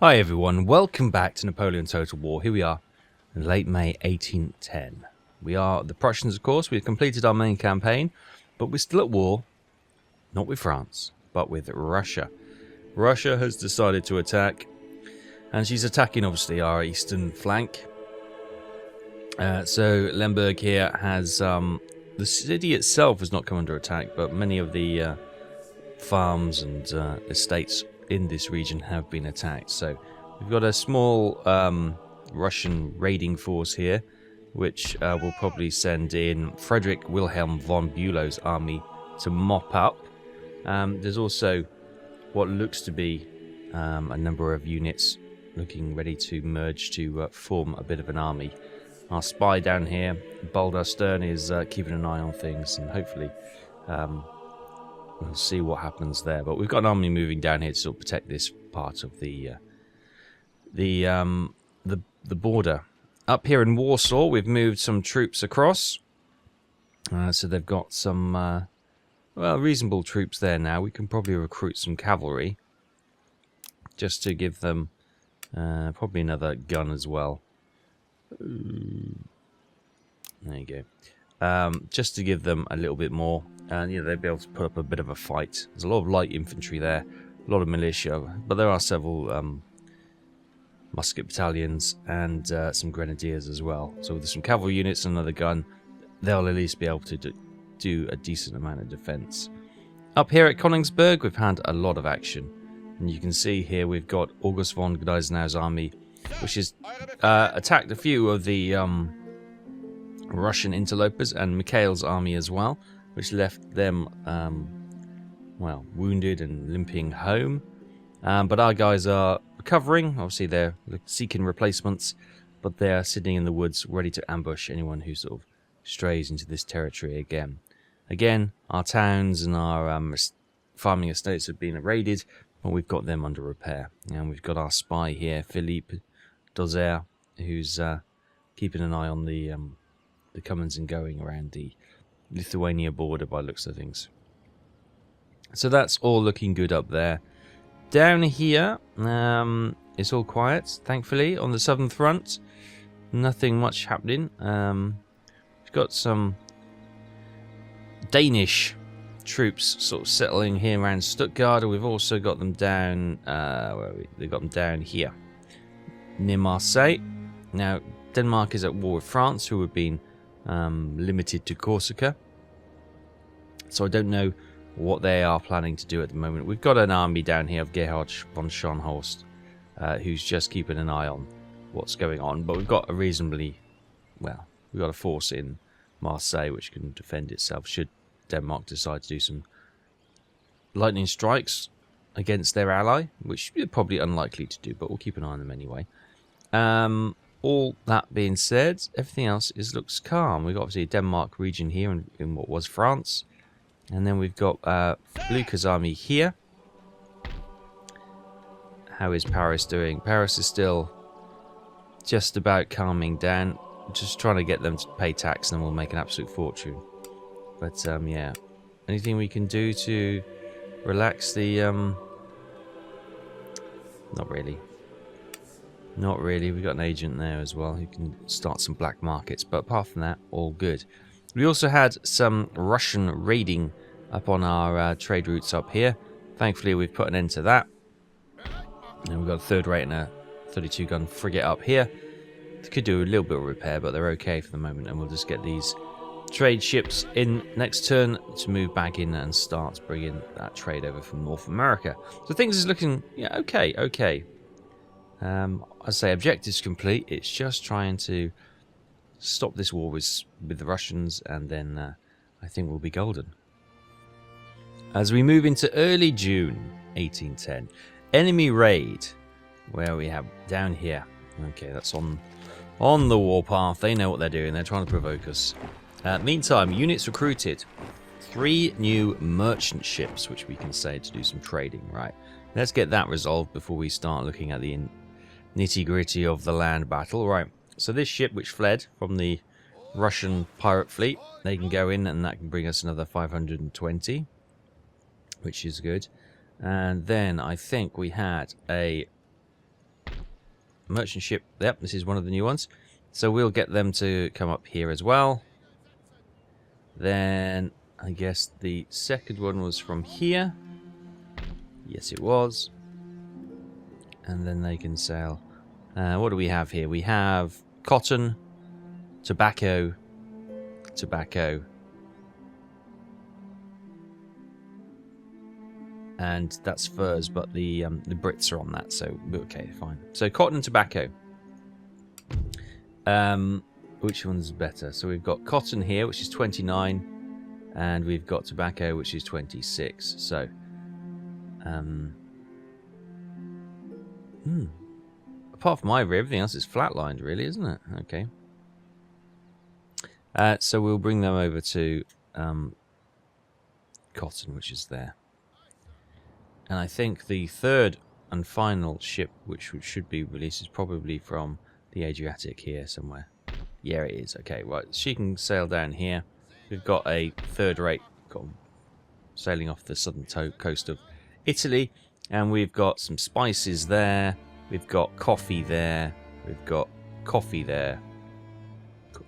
Hi everyone, welcome back to Napoleon Total War. Here we are in late May 1810. We are the Prussians, of course. We've completed our main campaign, but we're still at war, not with France, but with Russia. Russia has decided to attack, and she's attacking obviously our eastern flank. So Lemberg here has, the city itself has not come under attack, but many of the farms and estates in this region have been attacked. So we've got a small Russian raiding force here, which will probably send in Frederick Wilhelm von Bülow's army to mop up. There's also what looks to be a number of units looking ready to merge to form a bit of an army. Our spy down here, Baldur Stern, is keeping an eye on things, and hopefully we'll see what happens there. But we've got an army moving down here to sort of protect this part of the border. Up here in Warsaw, we've moved some troops across. So they've got some reasonable troops there now. We can probably recruit some cavalry just to give them probably another gun as well. There you go. Just to give them a little bit more, and they'll be able to put up a bit of a fight. There's a lot of light infantry there, a lot of militia, but there are several musket battalions and some grenadiers as well. So with some cavalry units and another gun, they'll at least be able to do a decent amount of defense. Up here at Königsberg, we've had a lot of action, and you can see here we've got August von Gneisenau's army, which has attacked a few of the Russian interlopers, and Mikhail's army as well, which left them wounded and limping home. But our guys are recovering. Obviously they're seeking replacements, but they're sitting in the woods ready to ambush anyone who sort of strays into this territory again. Our towns and our farming estates have been raided, but we've got them under repair. And we've got our spy here, Philippe Dozer, who's keeping an eye on the comings and going around the Lithuania border by looks of things. So that's all looking good up there. Down here, it's all quiet, thankfully, on the southern front. Nothing much happening. We've got some Danish troops sort of settling here around Stuttgart, and we've also got them down, they've got them down here, near Marseille. Now, Denmark is at war with France, who have been limited to Corsica. So I don't know what they are planning to do at the moment. We've got an army down here of Gerhard von Schornhorst, who's just keeping an eye on what's going on. But we've got a we've got a force in Marseille which can defend itself should Denmark decide to do some lightning strikes against their ally, which is probably unlikely to do, but we'll keep an eye on them anyway. All that being said, everything else looks calm. We've got obviously a Denmark region here in what was France. And then we've got Blucher's army here. How is Paris doing? Paris is still just about calming down. Just trying to get them to pay tax, and then we'll make an absolute fortune. But yeah. Anything we can do to relax the... Not really. Not really. We've got an agent there as well who can start some black markets. But apart from that, all good. We also had some Russian raiding up on our trade routes up here. Thankfully, we've put an end to that. And we've got a third rate and a 32-gun frigate up here. They could do a little bit of repair, but they're okay for the moment. And we'll just get these trade ships in next turn to move back in and start bringing that trade over from North America. So things is looking okay. I say objectives complete. It's just trying to stop this war with the Russians, and then I think we'll be golden. As we move into early June 1810, enemy raid, where we have down here. Okay, that's on the warpath. They know what they're doing. They're trying to provoke us. Meantime, units recruited. 3 new merchant ships, which we can say to do some trading. Right, let's get that resolved before we start looking at the nitty-gritty of the land battle. Right. So this ship which fled from the Russian pirate fleet, they can go in, and that can bring us another 520, which is good. And then I think we had a merchant ship. Yep, this is one of the new ones. So we'll get them to come up here as well. Then I guess the second one was from here. Yes, it was. And then they can sail. What do we have here? We have cotton, tobacco, tobacco. And that's furs, but the Brits are on that, so okay, fine. So cotton and tobacco. Which one's better? So we've got cotton here, which is 29, and we've got tobacco, which is 26. So, apart from ivory, everything else is flatlined, really, isn't it? Okay. So we'll bring them over to cotton, which is there. And I think the third and final ship, which should be released, is probably from the Adriatic here somewhere. Yeah, it is. Okay, right. She can sail down here. We've got a third-rate sailing off the southern coast of Italy. And we've got some spices there. We've got coffee there. We've got coffee there.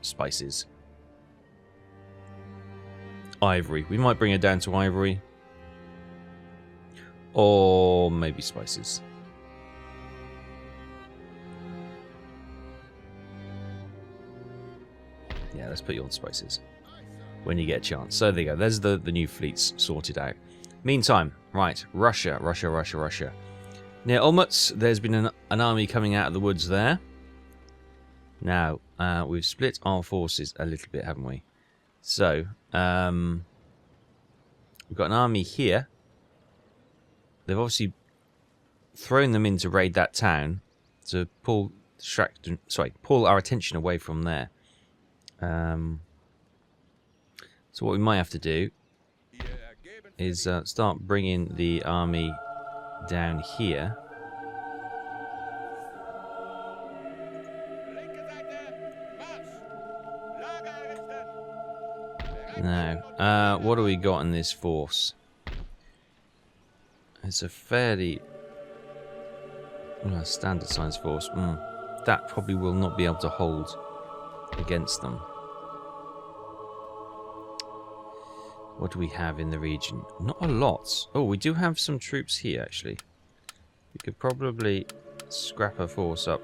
Spices. Ivory. We might bring her down to ivory. Or maybe spices. Yeah, let's put you on spices when you get a chance. So there you go. There's the new fleets sorted out. Meantime, right, Russia. Near Olmutz, there's been an army coming out of the woods there. Now, we've split our forces a little bit, haven't we? So, we've got an army here. They've obviously thrown them in to raid that town to pull our attention away from there. So what we might have to do is start bringing the army down here. Now, what do we got in this force? It's a fairly standard size force. That probably will not be able to hold against them. What do we have in the region? Not a lot. Oh, we do have some troops here, actually. We could probably scrap a force up.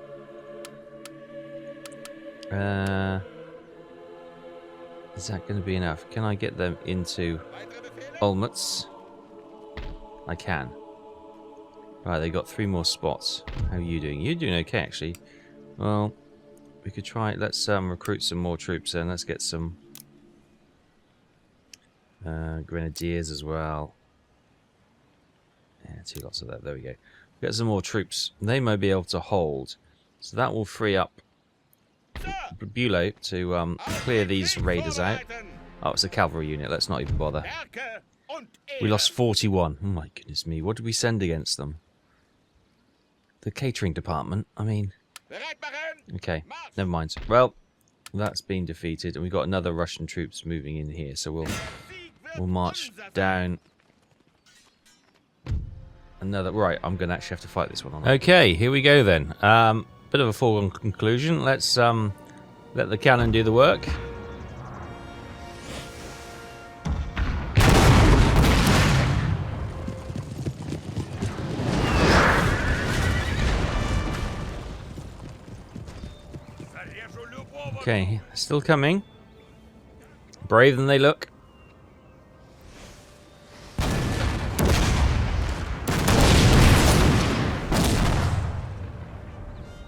Is that going to be enough? Can I get them into Olmutz? I can. Right, they got 3 more spots. How are you doing? You're doing okay, actually. Well, we could try. Let's recruit some more troops and let's get some grenadiers as well. Yeah, 2 lots of that. There we go. Get some more troops. They may be able to hold. So that will free up Bulow to clear these raiders out. Oh, it's a cavalry unit. Let's not even bother. We lost 41. Oh my goodness me. What did we send against them? The catering department. I mean... Okay, never mind. Well, that's been defeated. And we've got another Russian troops moving in here. So we'll march down. Another... Right, I'm going to actually have to fight this one on. Okay, here we go then. Bit of a foregone conclusion. Let's let the cannon do the work. Okay, still coming. Brave than they look.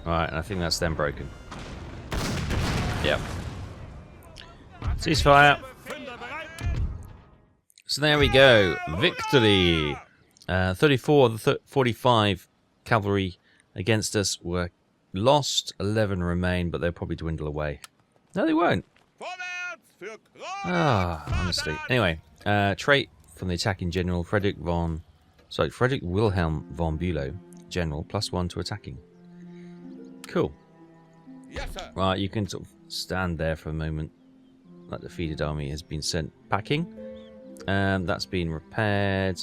Alright, I think that's them broken. Yep. Ceasefire. So there we go. Victory. 34 of the 45 cavalry against us were lost. 11 remain, but they'll probably dwindle away. No, they won't. Honestly. Anyway, trait from the attacking general Frederick Wilhelm von Bülow, general, +1 to attacking. Cool. Yes, sir. Right, you can sort of stand there for a moment. That defeated army has been sent packing. That's been repaired.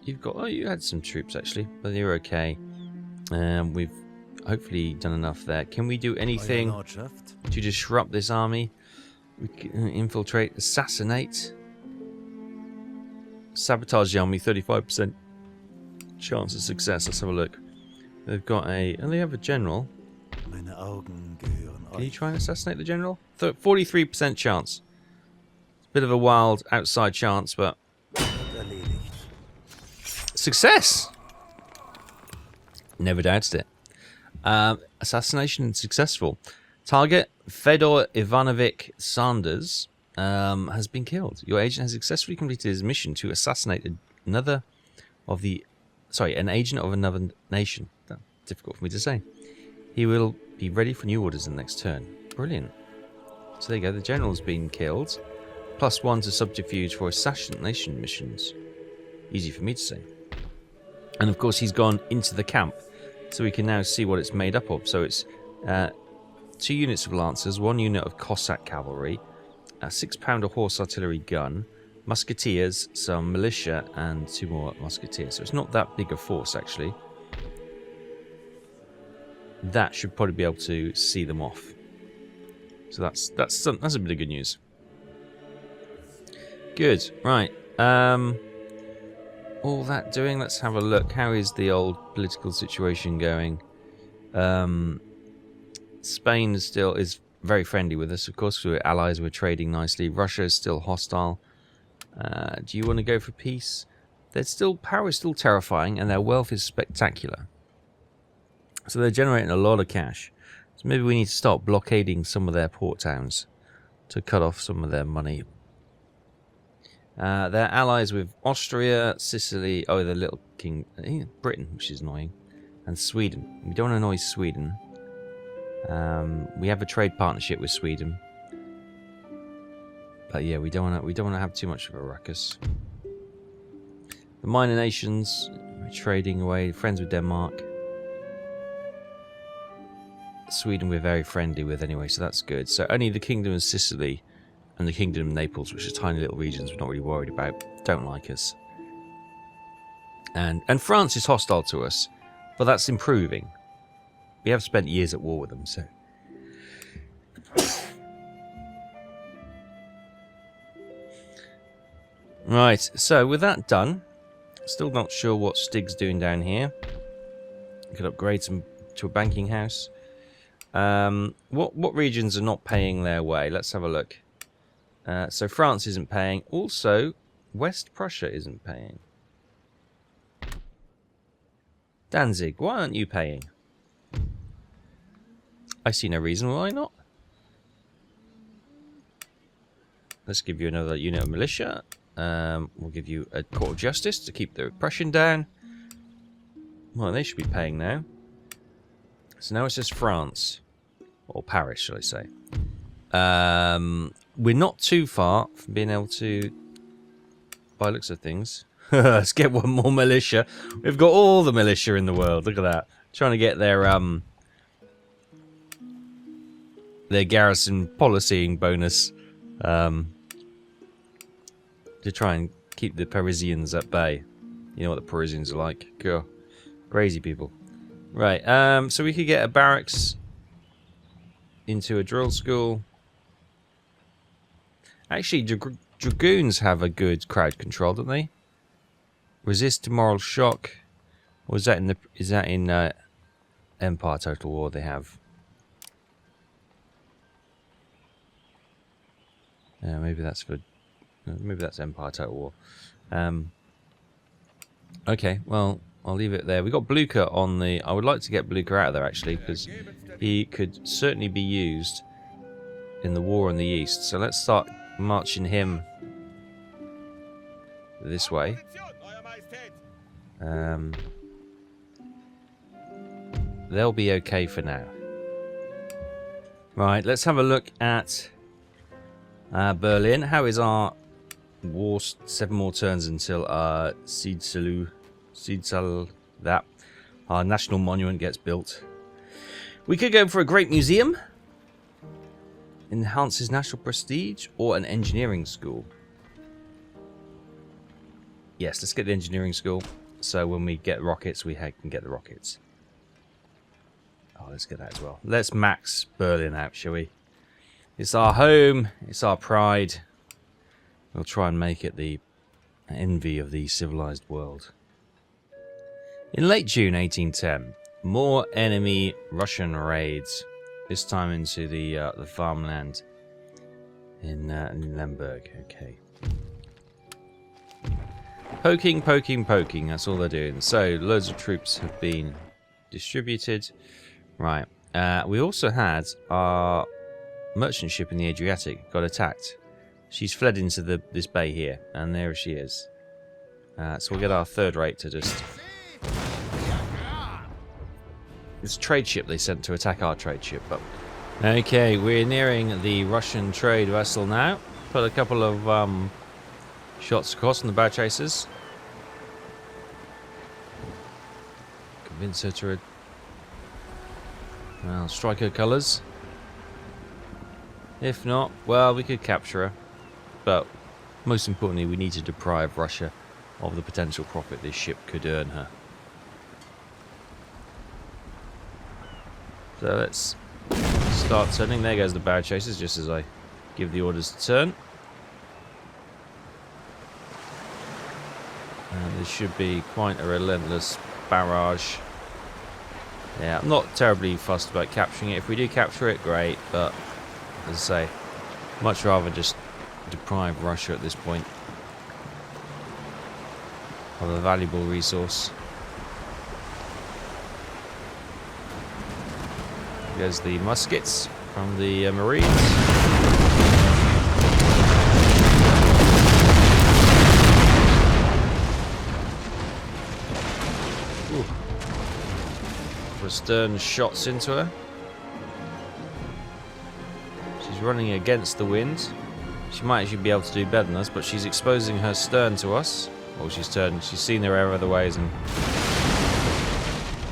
You've got... Oh, you had some troops, actually. But you're okay. hopefully done enough there. Can we do anything to disrupt this army? We can infiltrate, assassinate, sabotage the army. 35% chance of success. Let's have a look. They've got a, and they have a general. Can you try and assassinate the general? 43% chance. It's a bit of a wild outside chance, but success. Never doubted it. Assassination successful. Target Fedor Ivanovich Sanders has been killed. Your agent has successfully completed his mission to assassinate an agent of another nation. That's difficult for me to say. He will be ready for new orders in the next turn. Brilliant. So there you go. The general's been killed. +1 to subterfuge for assassination missions. Easy for me to say. And of course, he's gone into the camp. So we can now see what it's made up of. So it's 2 units of lancers, 1 unit of Cossack cavalry, a 6-pounder horse artillery gun, musketeers, some militia, and 2 more musketeers. So it's not that big a force, actually. That should probably be able to see them off. So that's a bit of good news. Good. Right. All that doing, let's have a look. How is the old political situation going? Spain still is very friendly with us, of course. We're allies, we're trading nicely. Russia is still hostile. Do you want to go for peace? Power is still terrifying, and their wealth is spectacular. So they're generating a lot of cash. So maybe we need to start blockading some of their port towns to cut off some of their money. They're allies with Austria, Sicily, the little king, Britain, which is annoying, and Sweden. We don't want to annoy Sweden. We have a trade partnership with Sweden, but yeah, we don't want to have too much of a ruckus. The minor nations, we're trading away, friends with Denmark. Sweden we're very friendly with anyway, so that's good. So only the Kingdom of Sicily and the Kingdom of Naples, which are tiny little regions we're not really worried about, don't like us. And France is hostile to us, but that's improving. We have spent years at war with them, so. Right, so with that done, still not sure what Stig's doing down here. We could upgrade some to a banking house. What regions are not paying their way? Let's have a look. So France isn't paying. Also, West Prussia isn't paying. Danzig, why aren't you paying? I see no reason why not. Let's give you another unit of militia. We'll give you a court of justice to keep the oppression down. Well, they should be paying now. So now it's just France. Or Paris, shall I say. We're not too far from being able to, by looks of things. Let's get one more militia. We've got all the militia in the world. Look at that. Trying to get their garrison policying bonus. To try and keep the Parisians at bay. You know what the Parisians are like. God, crazy people. Right, so we could get a barracks into a drill school. Actually, dragoons have a good crowd control, don't they? Resist to moral shock. Or is that in Empire Total War they have? Yeah, maybe that's Empire Total War. Okay, well, I'll leave it there. We got Blucher on the. I would like to get Blucher out of there actually, because he could certainly be used in the war in the east. So let's start marching him this way. They'll be okay for now. Right, let's have a look at Berlin. How is our war? 7 more turns until Siedlung, that our national monument gets built. We could go for a great museum, enhances national prestige, or an engineering school. Yes, let's get the engineering school. So when we get rockets, we can get the rockets. Oh, let's get that as well. Let's max Berlin out, shall we? It's our home. It's our pride. We'll try and make it the envy of the civilized world. In late June 1810, more enemy Russian raids. This time into the farmland in Lemberg. Okay. Poking, poking, poking. That's all they're doing. So loads of troops have been distributed. Right. We also had our merchant ship in the Adriatic got attacked. She's fled into this bay here, and there she is. So we'll get our third rate to just... It's a trade ship they sent to attack our trade ship. But okay, we're nearing the Russian trade vessel now. Put a couple of shots across on the bow chasers. Convince her to... Well, strike her colours. If not, well, we could capture her. But most importantly, we need to deprive Russia of the potential profit this ship could earn her. So let's start turning. There goes the bow chasers, just as I give the orders to turn. And this should be quite a relentless barrage. Yeah, I'm not terribly fussed about capturing it. If we do capture it, great. But, as I say, much rather just deprive Russia at this point of a valuable resource. There's the muskets from the Marines. The stern shots into her. She's running against the wind. She might actually be able to do better than us, but she's exposing her stern to us. Well, she's seen her other ways, and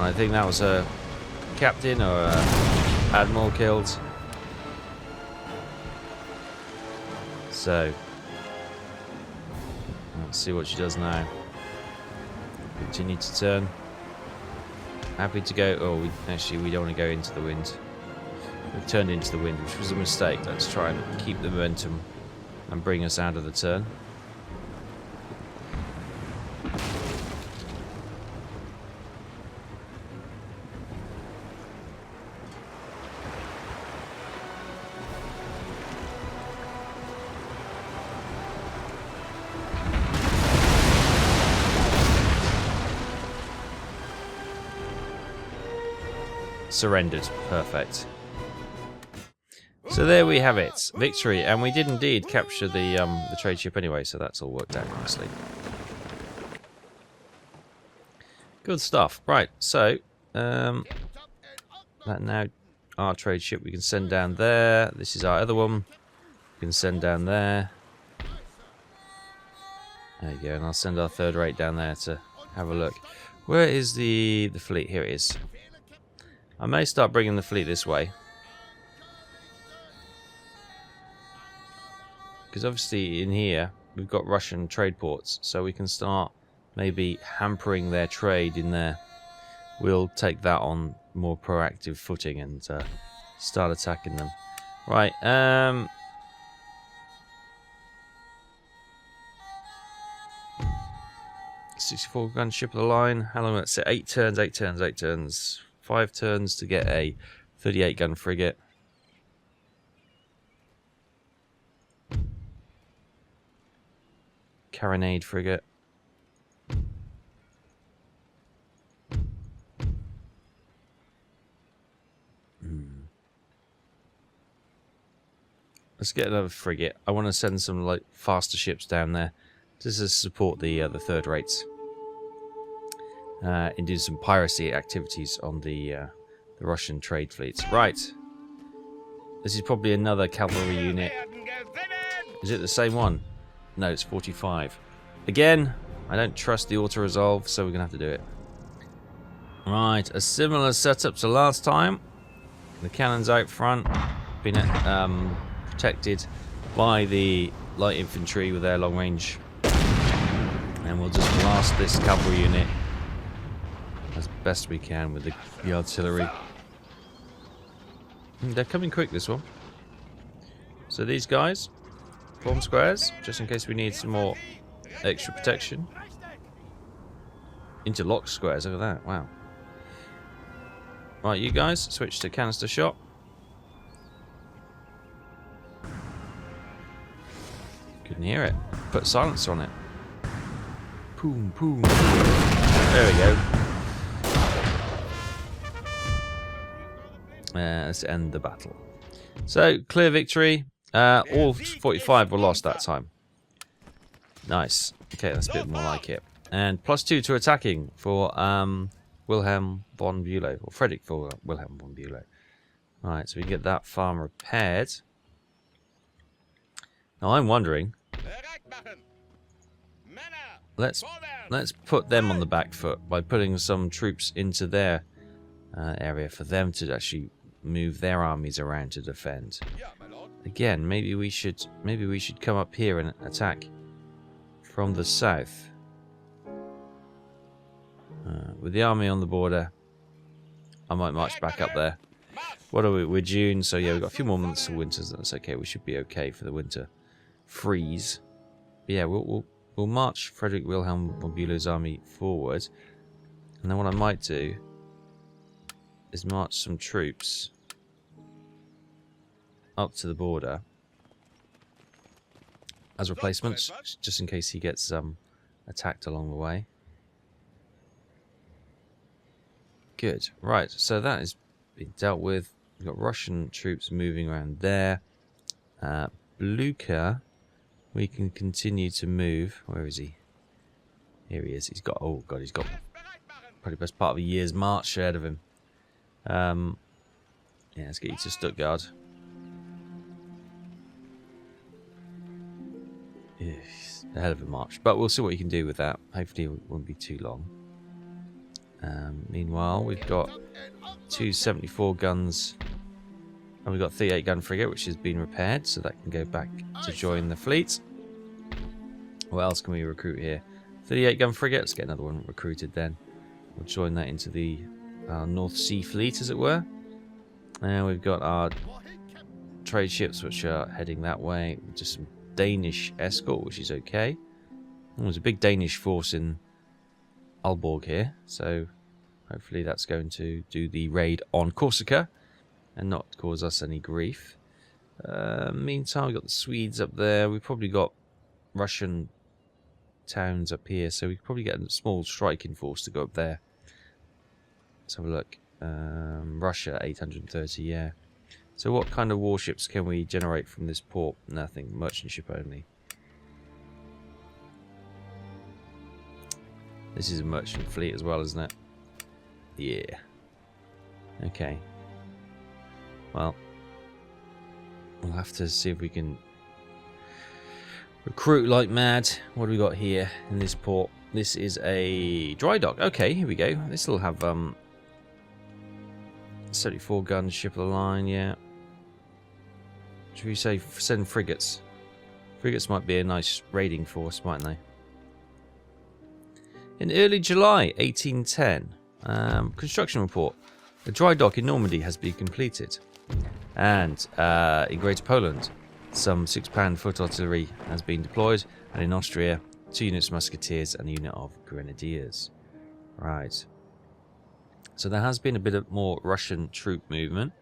I think that was her captain or admiral killed. So let's see what she does now. Continue to turn. Happy to go. Oh, we don't want to go into the wind. We've turned into the wind, which was a mistake. Let's try and keep the momentum and bring us out of the turn. Surrendered. Perfect. So there we have it, victory, and we did indeed capture the trade ship anyway, so that's all worked out nicely. Good stuff. Right, so that now our trade ship we can send down there. This is our other one. We can send down there. There you go, and I'll send our third rate down there to have a look. Where is the fleet? Here it is. I may start bringing the fleet this way. Because obviously in here we've got Russian trade ports, so we can start maybe hampering their trade in there. We'll take that on more proactive footing and start attacking them. Right, 64 gun ship of the line. How long did it say? 8 turns, 8 turns, 8 turns. 5 turns to get a 38 gun frigate. Carronade frigate. Let's get another frigate. I want to send some like faster ships down there just to support the third rates. And do some piracy activities on the Russian trade fleets. Right. This is probably another cavalry unit. Is it the same one? No, it's 45. Again, I don't trust the auto-resolve, so we're going to have to do it. Right, a similar setup to last time. The cannons out front, being protected by the light infantry with their long range. And we'll just blast this cavalry unit as best we can with the artillery. They're coming quick, this one. So these guys form squares, just in case we need some more extra protection. Interlock squares, look at that, wow. Right, you guys, switch to canister shot. Couldn't hear it. Put silencer on it. Boom, boom, boom. There we go. Let's end the battle. So, clear victory. All 45 were lost that time. Nice. Okay, that's a bit more like it. And +2 to attacking for Wilhelm von Bülow, or Frederick for Wilhelm von Bülow. Right, so we can get that farm repaired. Now I'm wondering, let's put them on the back foot by putting some troops into their area for them to actually move their armies around to defend. Again, maybe we should come up here and attack from the south. With the army on the border, I might march back up there. What are we? We're June, so yeah, we've got a few more months of winters. That's okay. We should be okay for the winter freeze. But yeah, we'll march Frederick Wilhelm von Bülow's army forward, and then what I might do is march some troops up to the border as replacements, just in case he gets attacked along the way. Good. Right, so that has been dealt with. We've got Russian troops moving around there. Blucher, we can continue to move. Where is he? Here he is. He's got, oh god, he's got probably the best part of a year's march ahead of him. Yeah, let's get you to Stuttgart. Yes, a hell of a march, but we'll see what you can do with that. Hopefully it won't be too long. Meanwhile, we've got 274 guns, and we've got 38 gun frigate, which has been repaired, so that can go back to join the fleet. What else can we recruit here? 38 gun frigate. Let's get another one recruited then. We'll join that into the North Sea Fleet, as it were. And we've got our trade ships, which are heading that way. Just some Danish escort, which is okay. There's a big Danish force in Aalborg here, so hopefully that's going to do the raid on Corsica and not cause us any grief. Meantime, we've got the Swedes up there. We've probably got Russian towns up here, so we could probably get a small striking force to go up there. Let's have a look. Russia, 830, yeah. So what kind of warships can we generate from this port? Nothing. Merchant ship only. This is a merchant fleet as well, isn't it? Yeah. Okay. Well, we'll have to see if we can recruit like mad. What do we got here in this port? This is a dry dock. Okay, here we go. This will have 74 gun ship of the line, yeah. Should we say send frigates? Frigates might be a nice raiding force, mightn't they? In early July 1810, construction report. The dry dock in Normandy has been completed. And in Greater Poland, some 6-pound foot artillery has been deployed. And in Austria, 2 units of musketeers and a unit of grenadiers. Right. So there has been a bit of more Russian troop movement.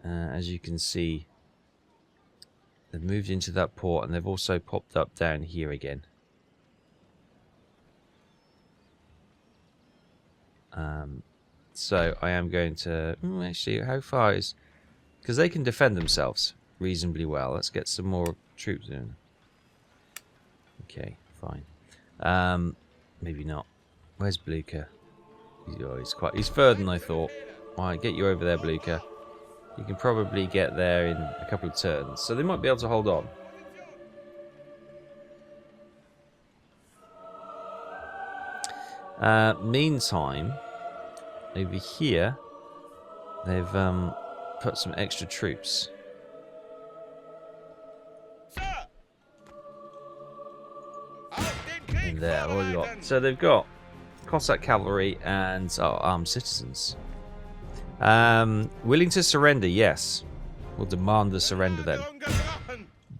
As you can see, they've moved into that port and they've also popped up down here again. So I am going to actually, how far is, because they can defend themselves reasonably well. Let's get some more troops in. Okay, fine. Maybe not. Where's Blucher? He's further than I thought. Alright, get you over there, Blucher. You can probably get there in a couple of turns, so they might be able to hold on. Meantime, over here, they've put some extra troops. In there, what have we got? So they've got Cossack cavalry and armed citizens. Willing to surrender, yes. We'll demand the surrender then.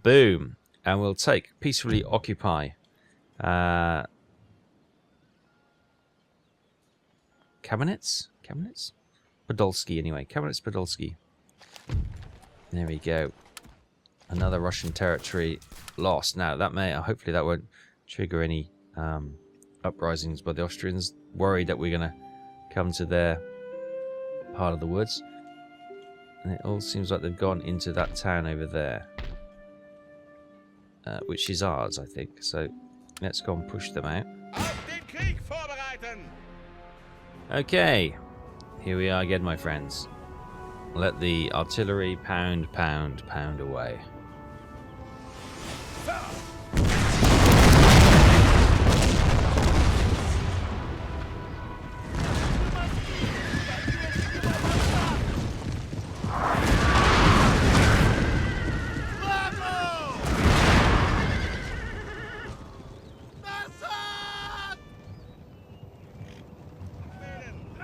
Boom. And we'll take, peacefully occupy. Kamenets? Kamenets? Podolsky, anyway. Kamenets Podolsky. There we go. Another Russian territory lost. Now, that may, hopefully that won't trigger any uprisings by the Austrians. Worried that we're going to come to their part of the woods. And it all seems like they've gone into that town over there. Which is ours, I think. So, let's go and push them out. Okay. Here we are again, my friends. Let the artillery pound, pound, pound away.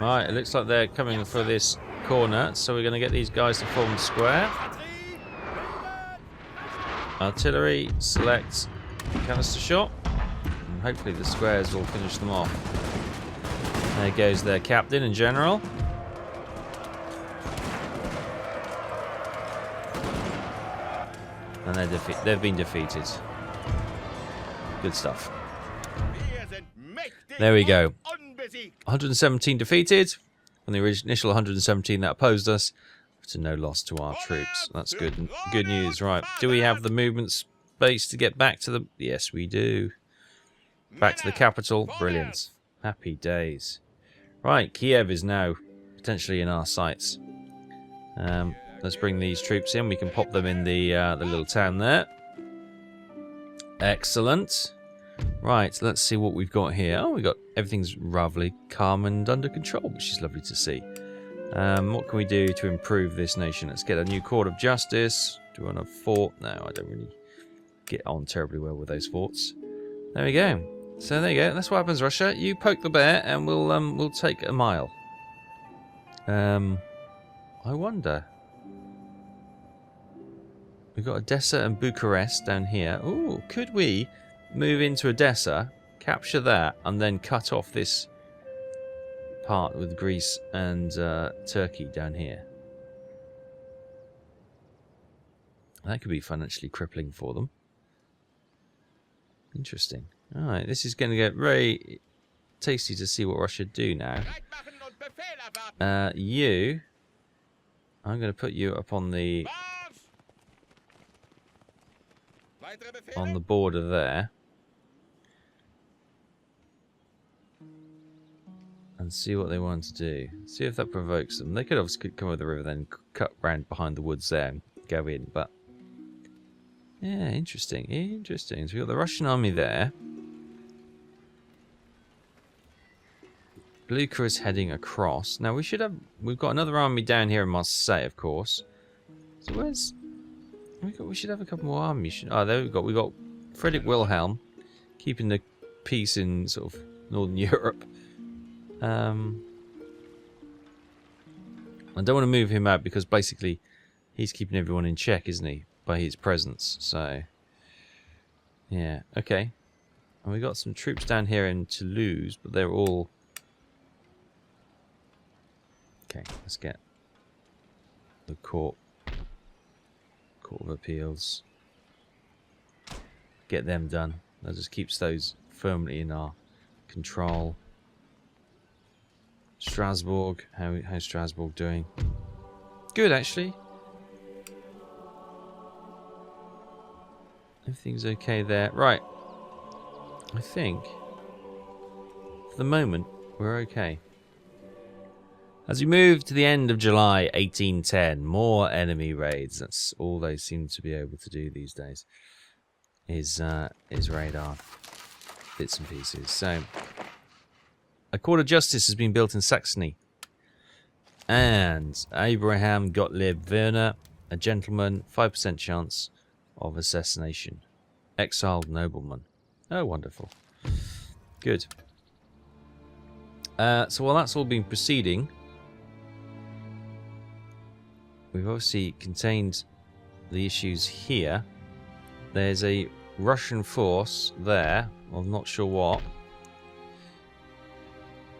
Right, it looks like they're coming for this corner, so we're going to get these guys to form square. Artillery, select canister shot, and hopefully the squares will finish them off. There goes their captain and general. And they've been defeated. Good stuff. There we go. 117 defeated, from the initial 117 that opposed us, to no loss to our troops. That's good. Good news. Right. Do we have the movement space to get back to the... Yes, we do. Back to the capital. Brilliant. Happy days. Right. Kiev is now potentially in our sights. Let's bring these troops in. We can pop them in the little town there. Excellent. Right, let's see what we've got here. Oh, we got everything's rather calm and under control, which is lovely to see. What can we do to improve this nation? Let's get a new court of justice. Do we want a fort? No, I don't really get on terribly well with those forts. There we go. So there you go. That's what happens, Russia. You poke the bear, and we'll take a mile. I wonder. We've got Odessa and Bucharest down here. Ooh, could we move into Odessa, capture that, and then cut off this part with Greece and Turkey down here? That could be financially crippling for them. Interesting. Alright, this is going to get very tasty to see what Russia do now. I'm going to put you up on the border there. And see what they want to do. See if that provokes them. They could obviously come over the river, then cut round behind the woods there and go in. But yeah, interesting. Interesting. So we've got the Russian army there. Blucher is heading across. Now we've got another army down here in Marseille, of course. So where's we should have a couple more armies. Oh, there we've got Frederick Wilhelm keeping the peace in sort of Northern Europe. I don't want to move him out because basically he's keeping everyone in check, isn't he? By his presence. So, yeah, okay. And we got some troops down here in Toulouse, but they're all... Okay, let's get the Court of Appeals. Get them done. That just keeps those firmly in our control. Strasbourg, how's Strasbourg doing? Good, actually. Everything's okay there. Right. I think, for the moment, we're okay. As we move to the end of July 1810, more enemy raids. That's all they seem to be able to do these days. Is radar bits and pieces. So... a court of justice has been built in Saxony. And Abraham Gottlieb Werner, a gentleman, 5% chance of assassination. Exiled nobleman. Oh, wonderful. Good. So while that's all been proceeding, we've obviously contained the issues here. There's a Russian force there. I'm not sure what.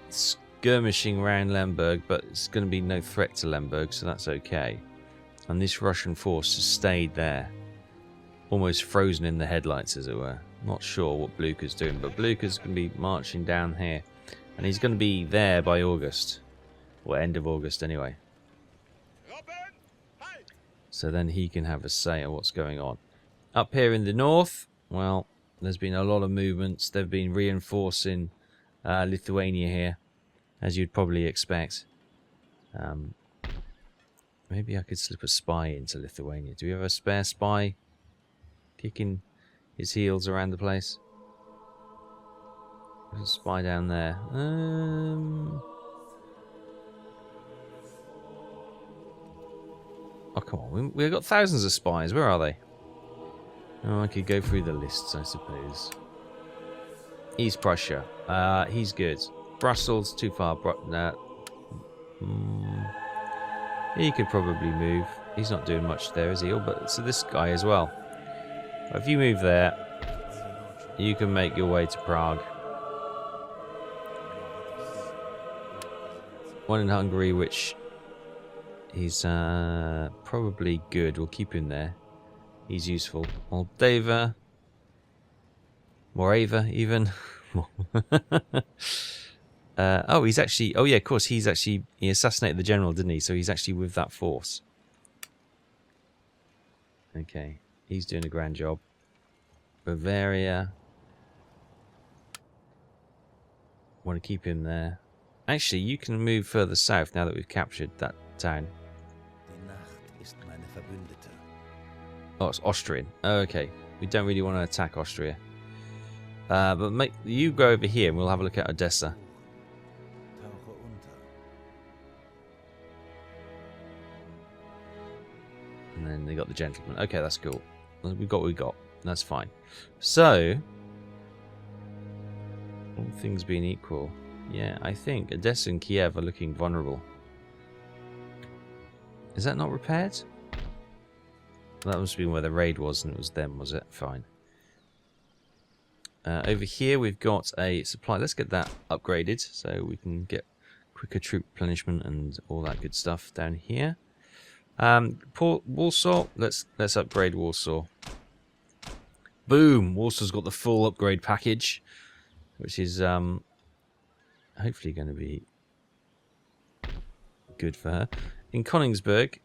Skirmishing around Lemberg, but it's going to be no threat to Lemberg, so that's okay. And this Russian force has stayed there. Almost frozen in the headlights, as it were. Not sure what Blucher's doing, but Blucher's going to be marching down here. And he's going to be there by August. Or end of August, anyway. So then he can have a say on what's going on. Up here in the north, well, there's been a lot of movements. They've been reinforcing Lithuania here, as you'd probably expect. Maybe I could slip a spy into Lithuania. Do we have a spare spy kicking his heels around the place? There's a spy down there. Oh, come on. We've got thousands of spies. Where are they? Oh, I could go through the lists, I suppose. East Prussia. He's good. Brussels, too far. He could probably move. He's not doing much there, is he? Oh, but so this guy as well. If you move there, you can make your way to Prague. One in Hungary, which he's probably good. We'll keep him there. He's useful. Moldava. Morava, even. Oh, he's actually... Oh, yeah, of course. He assassinated the general, didn't he? So he's actually with that force. Okay. He's doing a grand job. Bavaria. Want to keep him there. Actually, you can move further south now that we've captured that town. Oh, it's Austrian. Okay. We don't really want to attack Austria. But you go over here and we'll have a look at Odessa. And then they got the gentleman. Okay, that's cool. We've got what we got. That's fine. So, all things being equal, yeah, I think Odessa and Kiev are looking vulnerable. Is that not repaired? That must be where the raid was, and it was them, was it? Fine. Over here we've got a supply. Let's get that upgraded so we can get quicker troop replenishment and all that good stuff down here. Warsaw. Let's upgrade Warsaw. Boom! Warsaw's got the full upgrade package, which is hopefully going to be good for her. In Königsberg,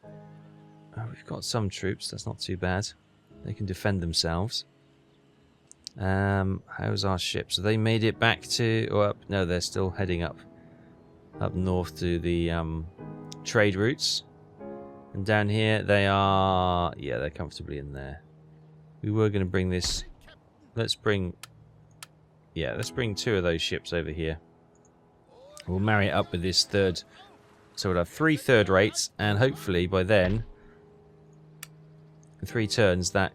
we've got some troops. That's not too bad. They can defend themselves. How's our ship? So they made it back to, or up? No, they're still heading up north to the trade routes. And down here they are, yeah, they're comfortably in there. We were going to bring this. Let's bring two of those ships over here. We'll marry it up with this third. So we'll have 3 third rates, and hopefully by then, in 3 turns, that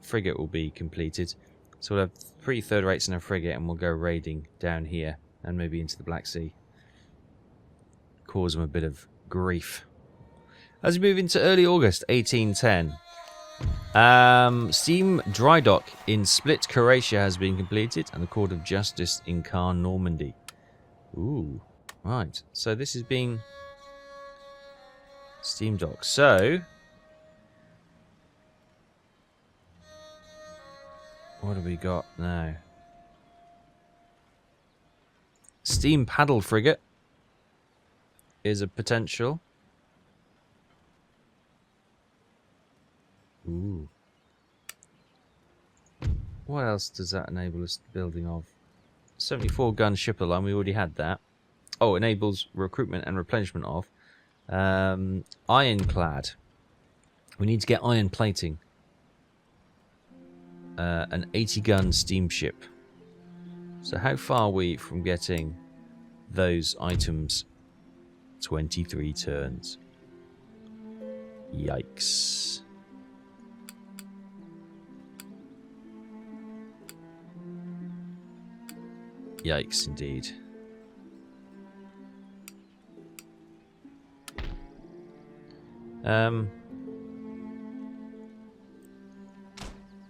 frigate will be completed. So we'll have 3 third rates and a frigate, and we'll go raiding down here and maybe into the Black Sea. Cause them a bit of grief. As we move into early August 1810, steam dry dock in Split, Croatia has been completed, and the Court of Justice in Caen, Normandy. Ooh, right. So this is being steam dock. So what have we got now? Steam paddle frigate is a potential. Ooh. What else does that enable us building of? 74 gun ship alone, we already had that. Oh, enables recruitment and replenishment of. Ironclad. We need to get iron plating. An 80 gun steamship. So how far are we from getting those items? 23 turns. Yikes. Yikes indeed.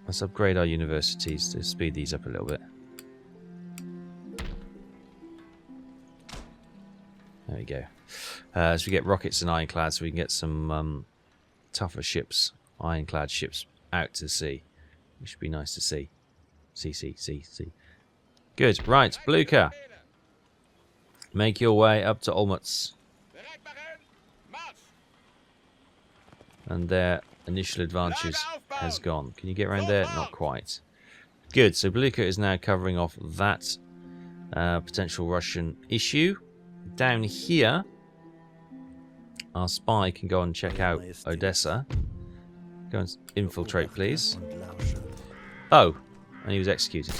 Let's upgrade our universities to speed these up a little bit. There we go. So we get rockets and ironclads, so we can get some tougher ships, ironclad ships, out to sea. Which should be nice to see. See. Good. Right, Blucher. Make your way up to Olmütz. And their initial advantage has gone. Can you get around there? Not quite. Good. So Blucher is now covering off that potential Russian issue. Down here, our spy can go and check out Odessa. Go and infiltrate, please. Oh, and he was executed.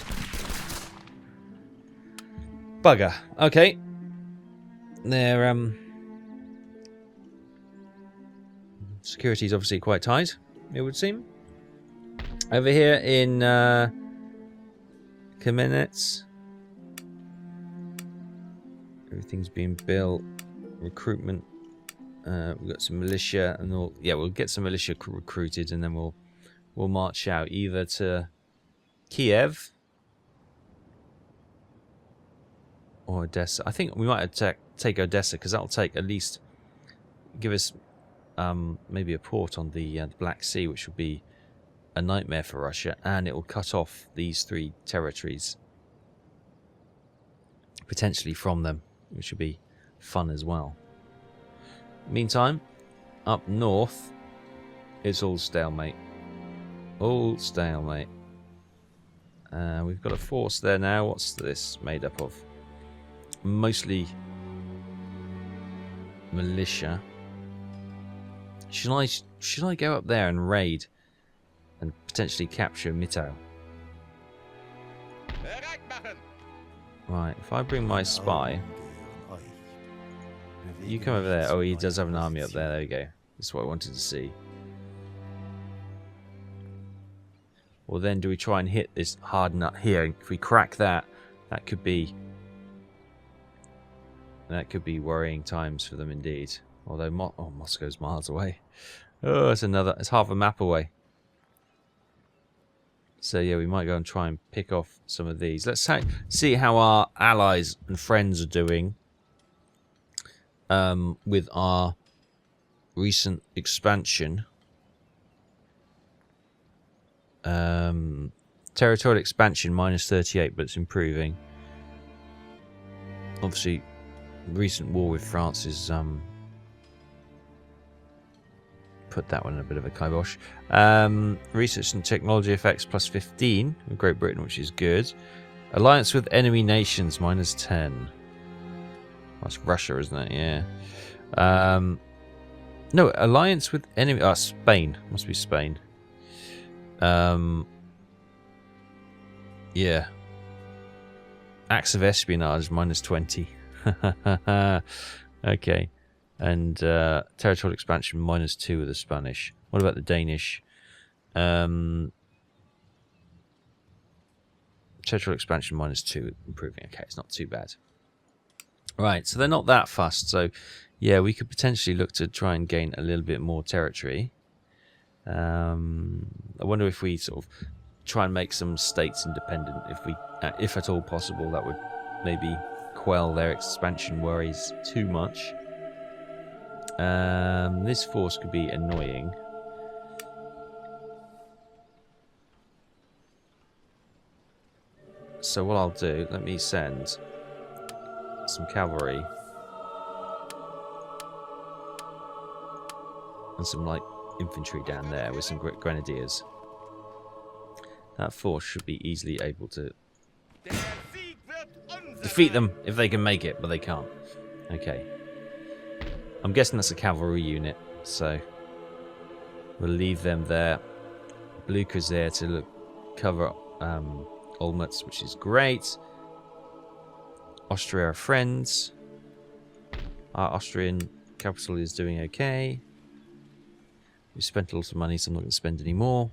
Bugger. Okay. Their security is obviously quite tight, it would seem. Over here in Kamenets, everything's being built. Recruitment. We've got some militia, and we'll get some militia recruited, and then we'll march out either to Kiev or Odessa. I think we might take Odessa, because that'll take at least give us maybe a port on the Black Sea, which will be a nightmare for Russia, and it will cut off these 3 territories potentially from them, which would be fun as well. Meantime, up north, it's all stalemate. All stalemate. We've got a force there now. What's this made up of? Mostly militia. Should I go up there and raid and potentially capture Mitau? Right, if I bring my spy, you come over there. Oh, he does have an army up there. There we go. That's what I wanted to see. Or then do we try and hit this hard nut here? If we crack that, that could be worrying times for them indeed. Although Moscow's miles away. Oh, it's half a map away. So yeah, we might go and try and pick off some of these. Let's see how our allies and friends are doing with our recent expansion. Territorial expansion -38, but it's improving. Obviously, recent war with France is put that one in a bit of a kibosh. Research and technology effects +15 with Great Britain, which is good. Alliance with enemy nations -10. That's Russia, isn't it? Yeah. No, alliance with enemy. Spain. Must be Spain. Yeah. Acts of espionage -20. Okay. And territorial expansion -2 with the Spanish. What about the Danish? Territorial expansion -2, improving. Okay, it's not too bad. Right, so they're not that fussed. So, yeah, we could potentially look to try and gain a little bit more territory. I wonder if we sort of try and make some states independent, if at all possible. That would maybe quell their expansion worries too much. This force could be annoying. So what I'll do, let me send some cavalry and some light infantry down there with some grenadiers. That force should be easily able to defeat them if they can make it, but they can't. Okay. I'm guessing that's a cavalry unit, so we'll leave them there. Blucher's there to cover Olmütz, which is great. Austria are friends. Our Austrian capital is doing okay. We spent a lot of money, so I'm not going to spend any more.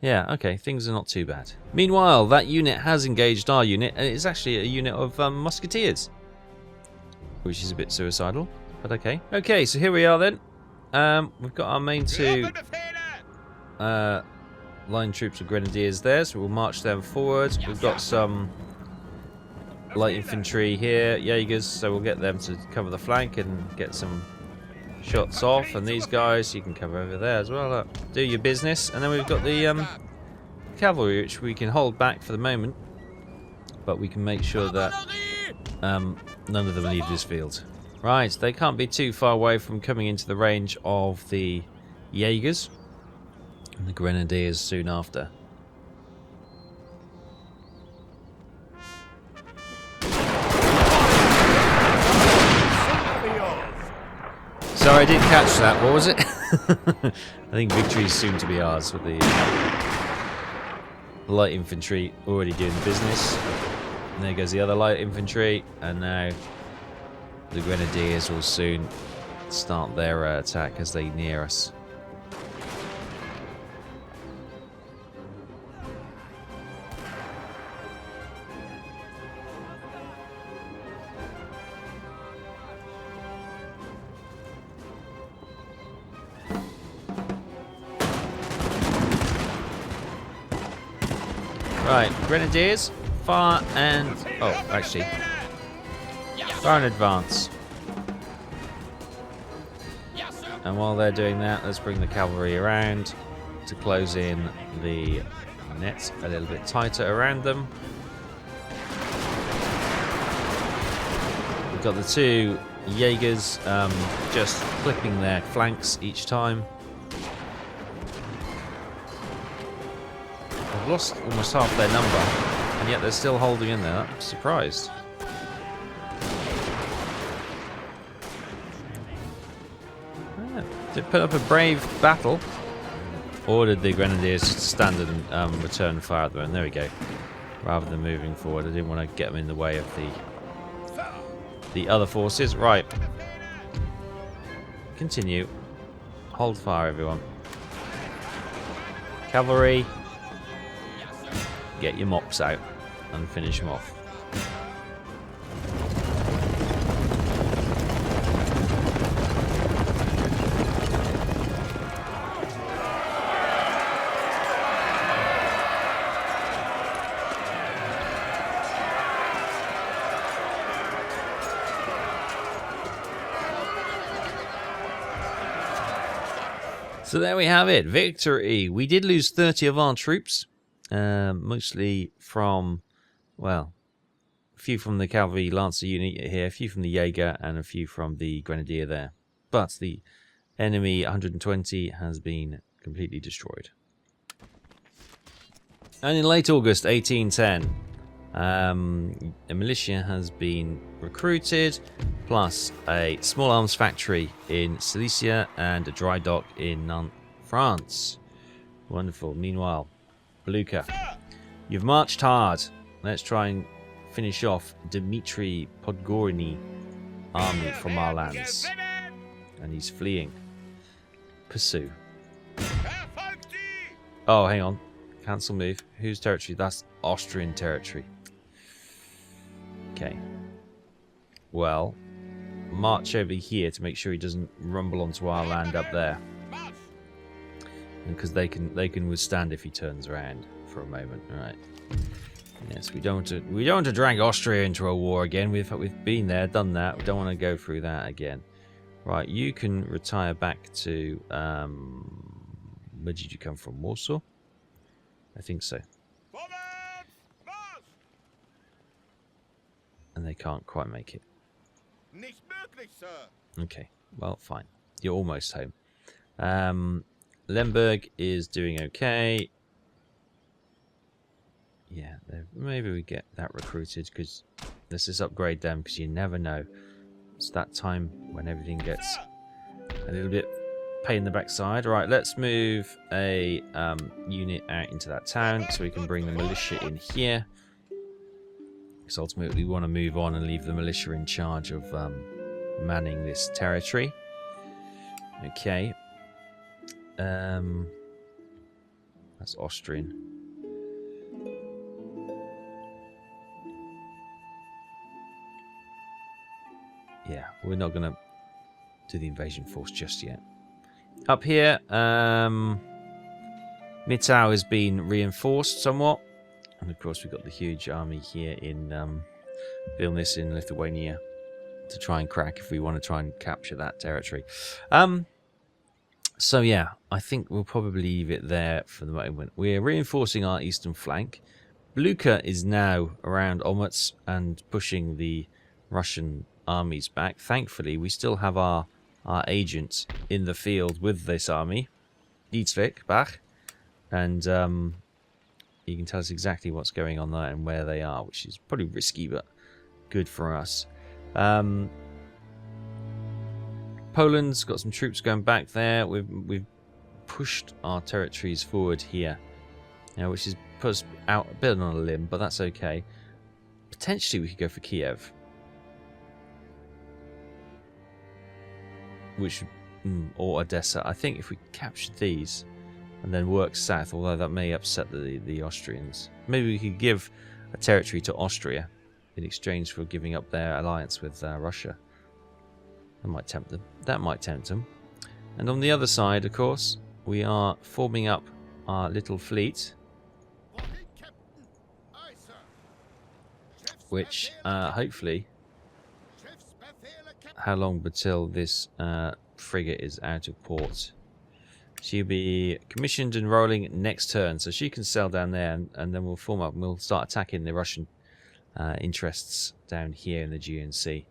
Yeah, okay, things are not too bad. Meanwhile, that unit has engaged our unit, and it's actually a unit of musketeers, which is a bit suicidal, but okay. Okay, so here we are then. We've got our main two line troops of grenadiers there, so we'll march them forward. We've got some light infantry here, Jaegers, so we'll get them to cover the flank and get some shots off. And these guys, you can cover over there as well. Do your business. And then we've got the cavalry, which we can hold back for the moment, but we can make sure that none of them leave this field. Right, they can't be too far away from coming into the range of the Jaegers and the grenadiers soon after. Sorry, I didn't catch that. What was it? I think victory is soon to be ours with the light infantry already doing the business. And there goes the other light infantry, and now the grenadiers will soon start their attack as they near us. Right, grenadiers, far and... oh, actually, far in advance. And while they're doing that, let's bring the cavalry around to close in the net a little bit tighter around them. We've got the two Jaegers just clipping their flanks each time. They've lost almost half their number, and yet they're still holding in there. I'm surprised. They put up a brave battle. Ordered the grenadiers to stand and return fire at them. And there we go. Rather than moving forward, I didn't want to get them in the way of the other forces. Right. Continue. Hold fire, everyone. Cavalry. Get your mops out and finish them off. So there we have it, victory. We did lose 30 of our troops, mostly from, well, a few from the cavalry lancer unit here, a few from the Jaeger, and a few from the grenadier there. But the enemy 120 has been completely destroyed. And in late August 1810, a militia has been recruited, plus a small arms factory in Silesia and a dry dock in Nantes, France. Wonderful. Meanwhile, Beluca, you've marched hard. Let's try and finish off Dmitry Podgorny army from our lands. And he's fleeing. Pursue. Oh, hang on. Cancel move. Whose territory? That's Austrian territory. Okay. Well, march over here to make sure he doesn't rumble onto our land up there. Because they can withstand if he turns around for a moment. All right. Yes, we don't want to drag Austria into a war again. We've been there, done that. We don't want to go through that again. Right, you can retire back to where did you come from? Warsaw? I think so. And they can't quite make it. Okay, well, fine. You're almost home. Lemberg is doing okay. Yeah, maybe we get that recruited, because let's just upgrade them, because you never know. It's that time when everything gets a little bit pain in the backside. Right, let's move a unit out into that town so we can bring the militia in here. Because ultimately we want to move on and leave the militia in charge of manning this territory. Okay. That's Austrian. Yeah, we're not going to do the invasion force just yet. Up here, Mitau has been reinforced somewhat. And of course we've got the huge army here in Vilnius in Lithuania to try and crack if we want to try and capture that territory. So yeah, I think we'll probably leave it there for the moment. We're reinforcing our eastern flank. Blucher is now around Olmutz and pushing the Russian armies back. Thankfully, we still have our agent in the field with this army, Dietrich Bach, and he can tell us exactly what's going on there and where they are, which is probably risky, but good for us. Poland's got some troops going back there. We've pushed our territories forward here, which is put us out a bit on a limb, but that's okay. Potentially we could go for Kiev, or Odessa. I think if we capture these and then work south, although that may upset the Austrians, maybe we could give a territory to Austria in exchange for giving up their alliance with Russia. That might tempt them. That might tempt them. And on the other side, of course, we are forming up our little fleet, which hopefully, how long until this frigate is out of port? She'll be commissioned and rolling next turn, so she can sail down there, and then we'll form up and we'll start attacking the Russian interests down here in the Aegean Sea.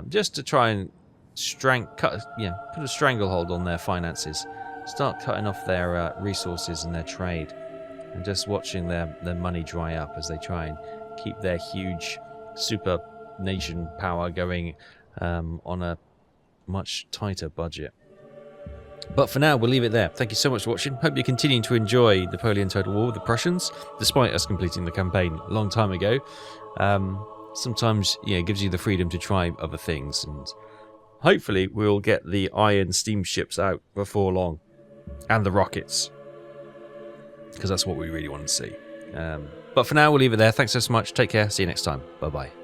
Just to try and put a stranglehold on their finances, start cutting off their resources and their trade, and just watching their money dry up as they try and keep their huge super nation power going on a much tighter budget. But for now, we'll leave it there. Thank you so much for watching. Hope you're continuing to enjoy Napoleon Total War with the Prussians, despite us completing the campaign a long time ago. Sometimes, it gives you the freedom to try other things, and hopefully we'll get the iron steamships out before long, and the rockets, because that's what we really want to see. But for now, we'll leave it there. Thanks so much. Take care. See you next time. Bye-bye.